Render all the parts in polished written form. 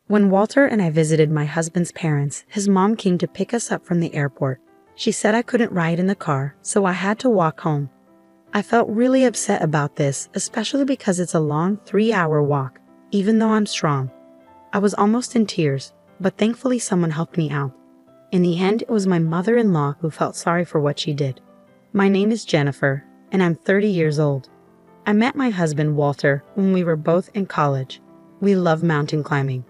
When Walter and I visited my husband's parents, his mom came to pick us up from the airport. She said I couldn't ride in the car, so I had to walk home. I felt really upset about this, especially because it's a long 3-hour walk, even though I'm strong. I was almost in tears, but thankfully someone helped me out. In the end, it was my mother-in-law who felt sorry for what she did. My name is Jennifer, and I'm 30 years old. I met my husband, Walter, when we were both in college. We love mountain climbing.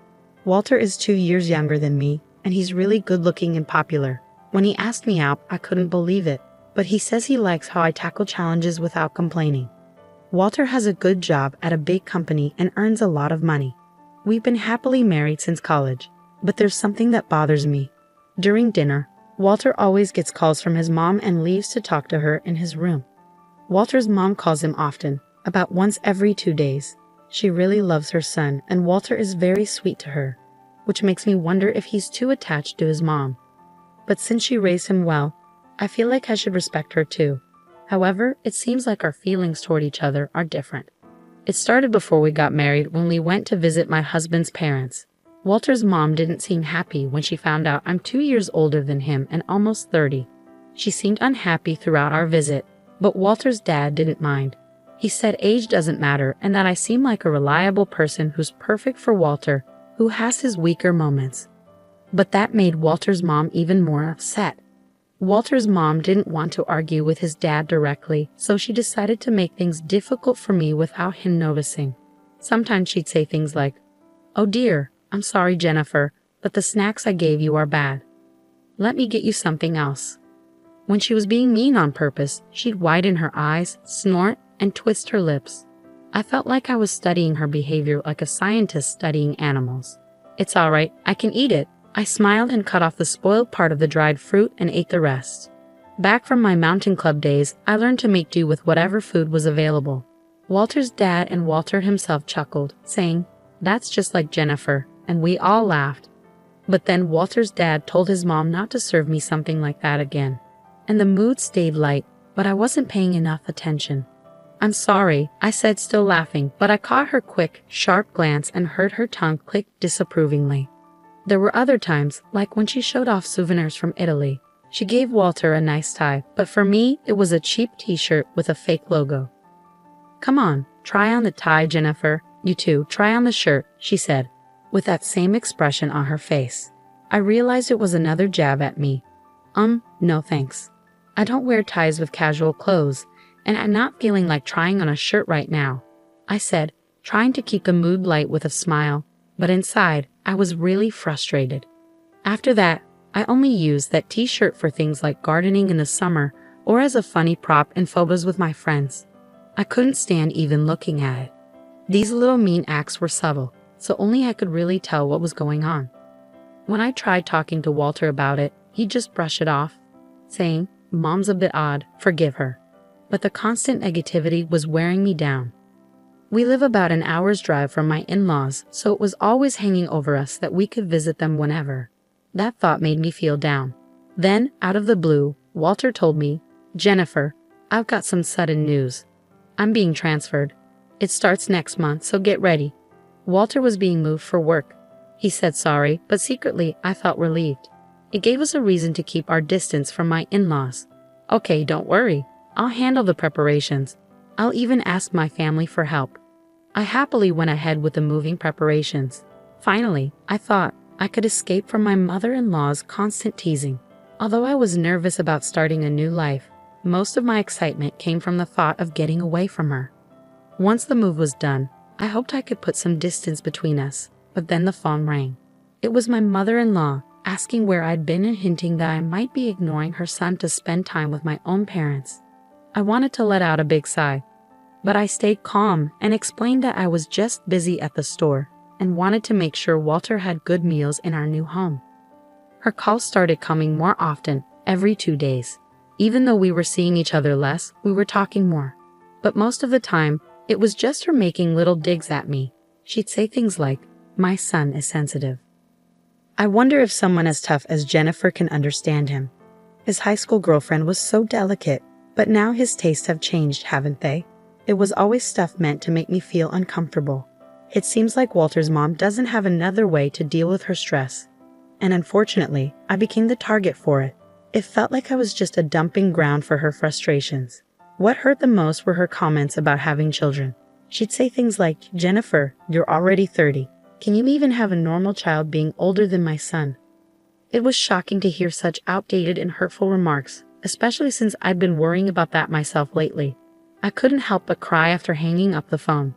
Walter is 2 years younger than me, and he's really good-looking and popular. When he asked me out, I couldn't believe it, but he says he likes how I tackle challenges without complaining. Walter has a good job at a big company and earns a lot of money. We've been happily married since college, but there's something that bothers me. During dinner, Walter always gets calls from his mom and leaves to talk to her in his room. Walter's mom calls him often, about once every 2 days. She really loves her son, and Walter is very sweet to her, which makes me wonder if he's too attached to his mom. But since she raised him well, I feel like I should respect her too. However, it seems like our feelings toward each other are different. It started before we got married when we went to visit my husband's parents. Walter's mom didn't seem happy when she found out I'm 2 years older than him and almost 30. She seemed unhappy throughout our visit, but Walter's dad didn't mind. He said age doesn't matter and that I seem like a reliable person who's perfect for Walter, who has his weaker moments. But that made Walter's mom even more upset. Walter's mom didn't want to argue with his dad directly, so she decided to make things difficult for me without him noticing. Sometimes she'd say things like, "Oh dear, I'm sorry, Jennifer, but the snacks I gave you are bad. Let me get you something else." When she was being mean on purpose, she'd widen her eyes, snort, and twist her lips. I felt like I was studying her behavior like a scientist studying animals. "It's all right, I can eat it." I smiled and cut off the spoiled part of the dried fruit and ate the rest. Back from my mountain club days, I learned to make do with whatever food was available. Walter's dad and Walter himself chuckled, saying, "That's just like Jennifer," and we all laughed. But then Walter's dad told his mom not to serve me something like that again. And the mood stayed light, but I wasn't paying enough attention. "I'm sorry," I said, still laughing, but I caught her quick, sharp glance and heard her tongue click disapprovingly. There were other times, like when she showed off souvenirs from Italy. She gave Walter a nice tie, but for me, it was a cheap t-shirt with a fake logo. "Come on, try on the tie, Jennifer. You too, try on the shirt," she said, with that same expression on her face. I realized it was another jab at me. No thanks. I don't wear ties with casual clothes, and I'm not feeling like trying on a shirt right now, I said, trying to keep the mood light with a smile, but inside, I was really frustrated. After that, I only used that t-shirt for things like gardening in the summer or as a funny prop in photos with my friends. I couldn't stand even looking at it. These little mean acts were subtle, so only I could really tell what was going on. When I tried talking to Walter about it, he'd just brush it off, saying, "Mom's a bit odd, forgive her." But the constant negativity was wearing me down. We live about an hour's drive from my in-laws, so it was always hanging over us that we could visit them whenever. That thought made me feel down. Then, out of the blue, Walter told me, "Jennifer, I've got some sudden news. I'm being transferred. It starts next month, so get ready." Walter was being moved for work. He said sorry, but secretly I felt relieved. It gave us a reason to keep our distance from my in-laws. "Okay, don't worry. I'll handle the preparations. I'll even ask my family for help." I happily went ahead with the moving preparations. Finally, I thought I could escape from my mother-in-law's constant teasing. Although I was nervous about starting a new life, most of my excitement came from the thought of getting away from her. Once the move was done, I hoped I could put some distance between us, but then the phone rang. It was my mother-in-law, asking where I'd been and hinting that I might be ignoring her son to spend time with my own parents. I wanted to let out a big sigh, but I stayed calm and explained that I was just busy at the store and wanted to make sure Walter had good meals in our new home. Her calls started coming more often, every 2 days. Even though we were seeing each other less, we were talking more. But most of the time, it was just her making little digs at me. She'd say things like, "My son is sensitive." I wonder if someone as tough as Jennifer can understand him. His high school girlfriend was so delicate, but now his tastes have changed, haven't they? It was always stuff meant to make me feel uncomfortable. It seems like Walter's mom doesn't have another way to deal with her stress. And unfortunately, I became the target for it. It felt like I was just a dumping ground for her frustrations. What hurt the most were her comments about having children. She'd say things like, "Jennifer, you're already 30. Can you even have a normal child being older than my son?" It was shocking to hear such outdated and hurtful remarks, especially since I'd been worrying about that myself lately. I couldn't help but cry after hanging up the phone.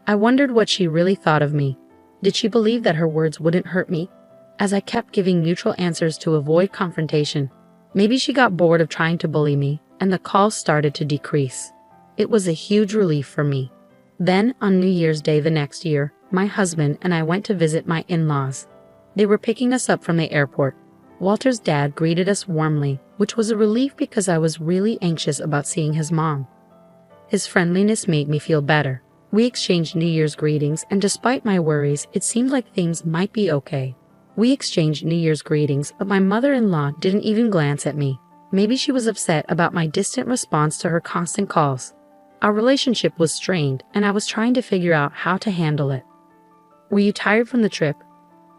I wondered what she really thought of me. Did she believe that her words wouldn't hurt me? As I kept giving neutral answers to avoid confrontation, maybe she got bored of trying to bully me, and the calls started to decrease. It was a huge relief for me. Then, on New Year's Day the next year, my husband and I went to visit my in-laws. They were picking us up from the airport. Walter's dad greeted us warmly, which was a relief because I was really anxious about seeing his mom. His friendliness made me feel better. We exchanged New Year's greetings, and despite my worries, it seemed like things might be okay. We exchanged New Year's greetings, but my mother-in-law didn't even glance at me. Maybe she was upset about my distant response to her constant calls. Our relationship was strained, and I was trying to figure out how to handle it. "Were you tired from the trip?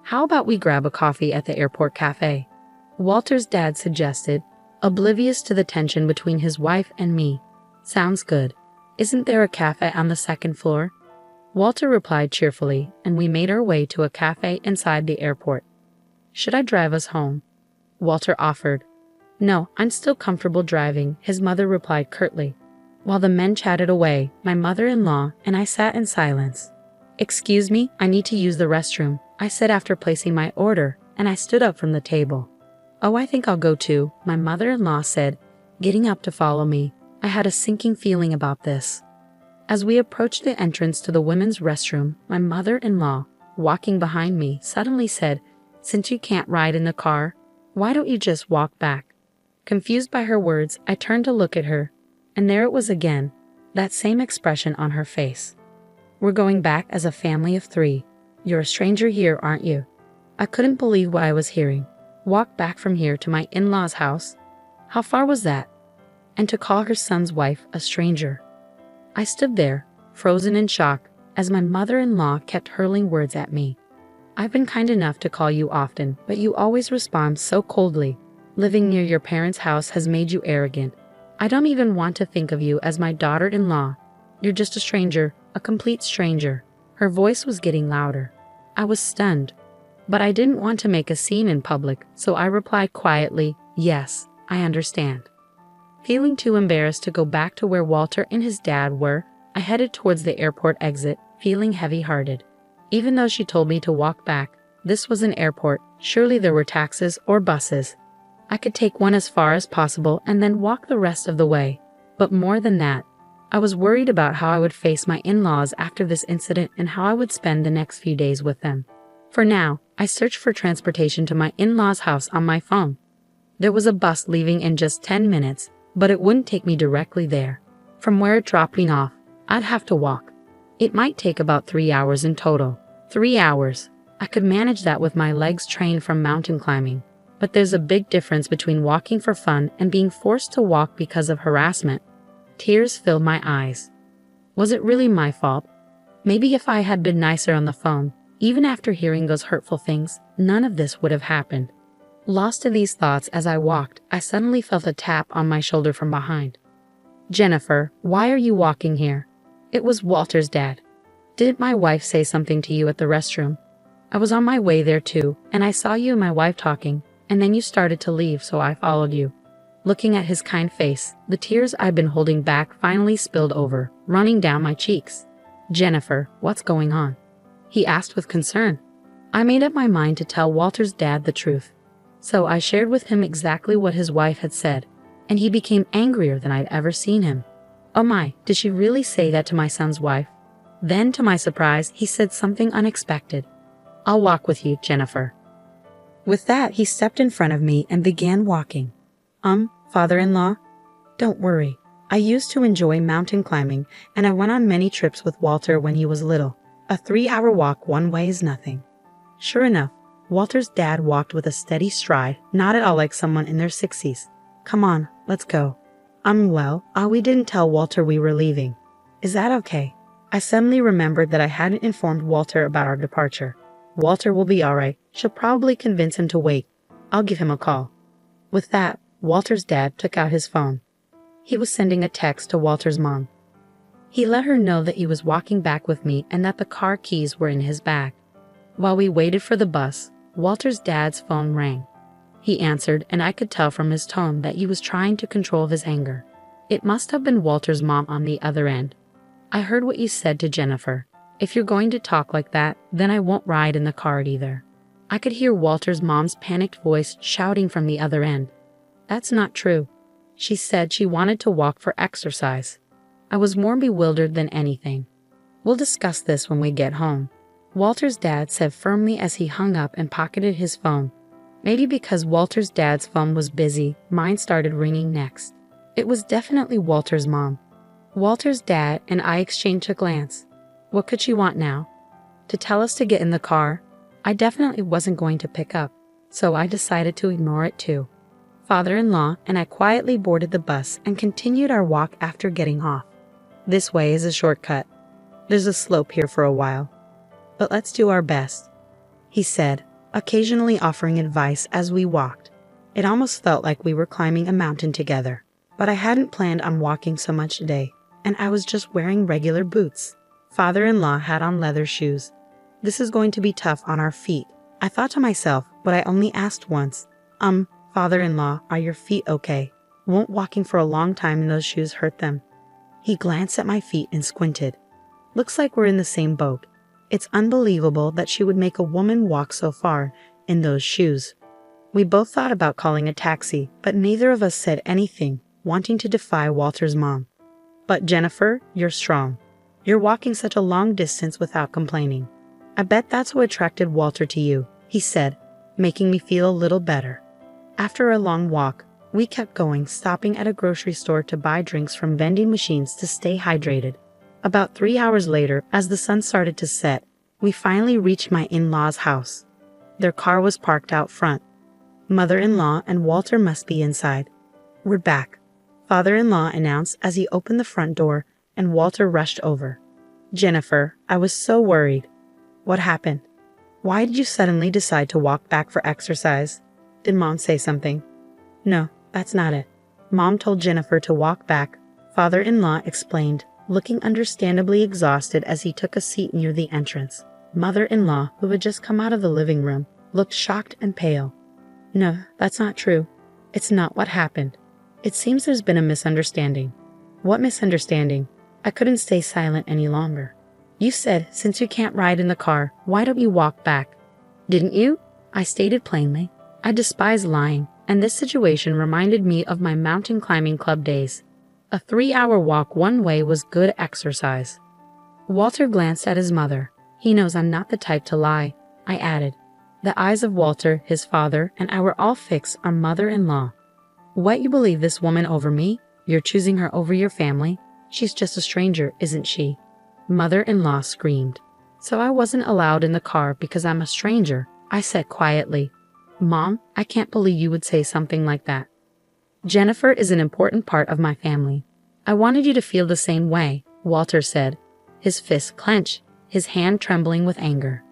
How about we grab a coffee at the airport cafe?" Walter's dad suggested, oblivious to the tension between his wife and me. "Sounds good. Isn't there a cafe on the second floor?" Walter replied cheerfully, and we made our way to a cafe inside the airport. "Should I drive us home?" Walter offered. "No, I'm still comfortable driving," his mother replied curtly. While the men chatted away, my mother-in-law and I sat in silence. "Excuse me, I need to use the restroom," I said after placing my order, and I stood up from the table. "Oh, I think I'll go too," my mother-in-law said, getting up to follow me. I had a sinking feeling about this. As we approached the entrance to the women's restroom, my mother-in-law, walking behind me, suddenly said, "Since you can't ride in the car, why don't you just walk back?" Confused by her words, I turned to look at her, and there it was again, that same expression on her face. "We're going back as a family of 3. You're a stranger here, aren't you?" I couldn't believe what I was hearing. Walk back from here to my in-laws' house? How far was that? And to call her son's wife a stranger. I stood there, frozen in shock, as my mother-in-law kept hurling words at me. "I've been kind enough to call you often, but you always respond so coldly. Living near your parents' house has made you arrogant. I don't even want to think of you as my daughter-in-law. You're just a stranger, a complete stranger." Her voice was getting louder. I was stunned, but I didn't want to make a scene in public, so I replied quietly, "Yes, I understand." Feeling too embarrassed to go back to where Walter and his dad were, I headed towards the airport exit, feeling heavy-hearted. Even though she told me to walk back, this was an airport, surely there were taxis or buses. I could take one as far as possible and then walk the rest of the way. But more than that, I was worried about how I would face my in-laws after this incident and how I would spend the next few days with them. For now, I searched for transportation to my in-laws' house on my phone. There was a bus leaving in just 10 minutes, but it wouldn't take me directly there. From where it dropped me off, I'd have to walk. It might take about 3 hours in total. 3 hours. I could manage that with my legs trained from mountain climbing. But there's a big difference between walking for fun and being forced to walk because of harassment. Tears filled my eyes. Was it really my fault? Maybe if I had been nicer on the phone, even after hearing those hurtful things, none of this would have happened. Lost in these thoughts as I walked, I suddenly felt a tap on my shoulder from behind. "Jennifer, why are you walking here?" It was Walter's dad. "Didn't my wife say something to you at the restroom?" "I was on my way there too, and I saw you and my wife talking, and then you started to leave, so I followed you." Looking at his kind face, the tears I'd been holding back finally spilled over, running down my cheeks. "Jennifer, what's going on?" he asked with concern. I made up my mind to tell Walter's dad the truth. So I shared with him exactly what his wife had said, and he became angrier than I'd ever seen him. Oh my, did she really say that to my son's wife? Then, to my surprise, he said something unexpected. "I'll walk with you, Jennifer." With that, he stepped in front of me and began walking. Father-in-law? Don't worry. I used to enjoy mountain climbing, and I went on many trips with Walter when he was little. A 3-hour walk one way is nothing. Sure enough, Walter's dad walked with a steady stride, not at all like someone in their 60s. "Come on, let's go." We didn't tell Walter we were leaving. Is that okay? I suddenly remembered that I hadn't informed Walter about our departure. Walter will be alright. She'll probably convince him to wait. I'll give him a call. With that, Walter's dad took out his phone. He was sending a text to Walter's mom. He let her know that he was walking back with me and that the car keys were in his bag. While we waited for the bus, Walter's dad's phone rang. He answered, and I could tell from his tone that he was trying to control his anger. It must have been Walter's mom on the other end. I heard what you said to Jennifer. If you're going to talk like that, then I won't ride in the car either. I could hear Walter's mom's panicked voice shouting from the other end. That's not true. She said she wanted to walk for exercise. I was more bewildered than anything. We'll discuss this when we get home, Walter's dad said firmly as he hung up and pocketed his phone. Maybe because Walter's dad's phone was busy, mine started ringing next. It was definitely Walter's mom. Walter's dad and I exchanged a glance. What could she want now? To tell us to get in the car? I definitely wasn't going to pick up, so I decided to ignore it too. Father-in-law and I quietly boarded the bus and continued our walk after getting off. This way is a shortcut. There's a slope here for a while. But let's do our best, he said, occasionally offering advice as we walked. It almost felt like we were climbing a mountain together, but I hadn't planned on walking so much today, and I was just wearing regular boots. Father-in-law had on leather shoes. This is going to be tough on our feet, I thought to myself, but I only asked once. Father-in-law, are your feet okay? Won't walking for a long time in those shoes hurt them? He glanced at my feet and squinted. Looks like we're in the same boat. It's unbelievable that she would make a woman walk so far in those shoes. We both thought about calling a taxi, but neither of us said anything, wanting to defy Walter's mom. But Jennifer, you're strong. You're walking such a long distance without complaining. I bet that's what attracted Walter to you, he said, making me feel a little better. After a long walk, we kept going, stopping at a grocery store to buy drinks from vending machines to stay hydrated. About 3 hours later, as the sun started to set, we finally reached my in-laws' house. Their car was parked out front. Mother-in-law and Walter must be inside. We're back, Father-in-law announced as he opened the front door, and Walter rushed over. Jennifer, I was so worried. What happened? Why did you suddenly decide to walk back for exercise? Did Mom say something? No, that's not it. Mom told Jennifer to walk back, Father-in-law explained, looking understandably exhausted as he took a seat near the entrance. Mother-in-law, who had just come out of the living room, looked shocked and pale. No, that's not true. It's not what happened. It seems there's been a misunderstanding. What misunderstanding? I couldn't stay silent any longer. You said, since you can't ride in the car, why don't you walk back? Didn't you? I stated plainly. I despise lying, and this situation reminded me of my mountain climbing club days. A 3-hour walk one way was good exercise. Walter glanced at his mother. He knows I'm not the type to lie, I added. The eyes of Walter, his father, and I were all fixed on mother-in-law. What, you believe this woman over me? You're choosing her over your family? She's just a stranger, isn't she? Mother-in-law screamed. So I wasn't allowed in the car because I'm a stranger, I said quietly. Mom, I can't believe you would say something like that. Jennifer is an important part of my family. I wanted you to feel the same way, Walter said, his fist clenched, his hand trembling with anger.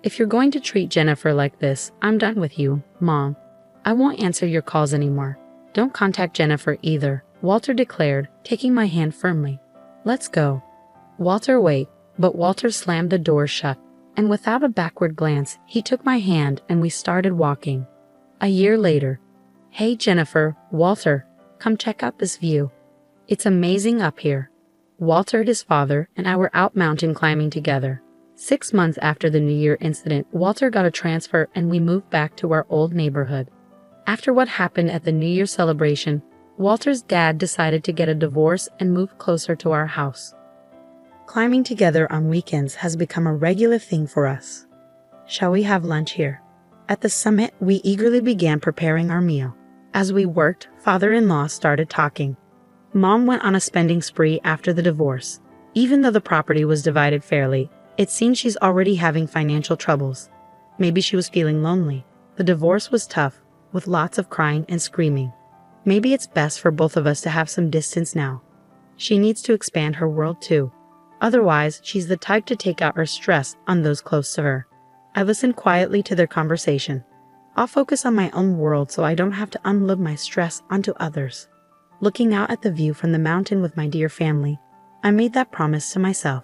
If you're going to treat Jennifer like this, I'm done with you, Mom. I won't answer your calls anymore. Don't contact Jennifer either, Walter declared, taking my hand firmly. Let's go. Walter, wait, but Walter slammed the door shut, and without a backward glance, he took my hand and we started walking. A year later. Hey Jennifer, Walter, come check out this view. It's amazing up here. Walter, his father, and I were out mountain climbing together. 6 months after the New Year incident, Walter got a transfer and we moved back to our old neighborhood. After what happened at the New Year celebration, Walter's dad decided to get a divorce and move closer to our house. Climbing together on weekends has become a regular thing for us. Shall we have lunch here? At the summit, we eagerly began preparing our meal. As we worked, Father-in-law started talking. Mom went on a spending spree after the divorce. Even though the property was divided fairly, it seemed she's already having financial troubles. Maybe she was feeling lonely. The divorce was tough, with lots of crying and screaming. Maybe it's best for both of us to have some distance now. She needs to expand her world too. Otherwise, she's the type to take out her stress on those close to her. I listen quietly to their conversation. I'll focus on my own world so I don't have to unload my stress onto others. Looking out at the view from the mountain with my dear family, I made that promise to myself.